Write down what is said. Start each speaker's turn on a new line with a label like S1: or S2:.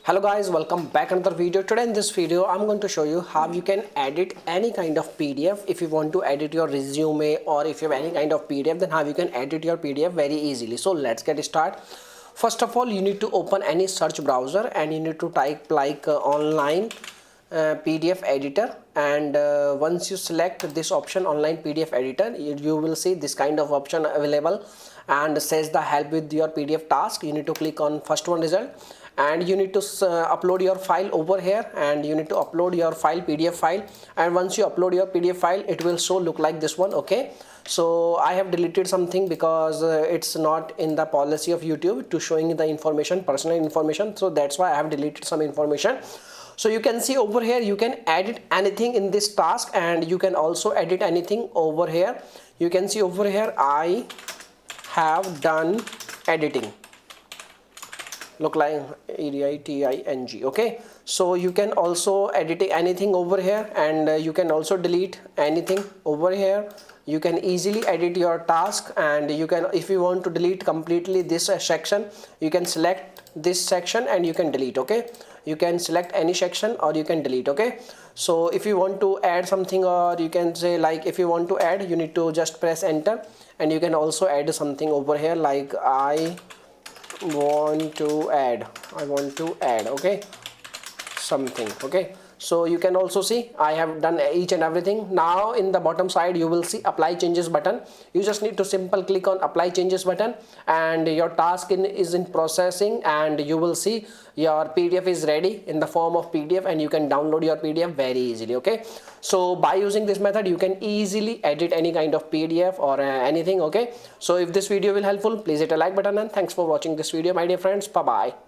S1: Hello guys, welcome back another video. Today in this video I'm going to show you how you can edit any kind of PDF. If you want to edit your resume or if you have any kind of PDF, then how you can edit your PDF very easily. So let's get started. First of all, you need to open any search browser and you need to type like online PDF editor, and once you select this option online PDF editor, you will see this kind of option available and says the help with your PDF task. You need to click on first one result and you need to upload your file over here, and you need to upload your file PDF file, and once you upload your PDF file it will show look like this one. Okay, so I have deleted something because it's not in the policy of YouTube to showing the information, personal information, so that's why I have deleted some information. So you can see over here you can edit anything in this task, and you can also edit anything over here. You can see over here I have done editing, look like editing. Okay, so you can also edit anything over here, and you can also delete anything over here. You can easily edit your task, and you can, if you want to delete completely this section, you can select this section and you can delete. Okay, you can select any section or you can delete. Okay, so if you want to add something, or you can say like if you want to add, you need to just press enter, and you can also add something over here like I want to add okay, something. Okay, so you can also see I have done each and everything. Now in the bottom side you will see apply changes button. You just need to simple click on apply changes button, and your task is in processing, and you will see your PDF is ready in the form of PDF, and you can download your PDF very easily. Okay, so by using this method you can easily edit any kind of PDF or anything. Okay, so if this video will helpful, please hit a like button, and thanks for watching this video my dear friends. Bye bye.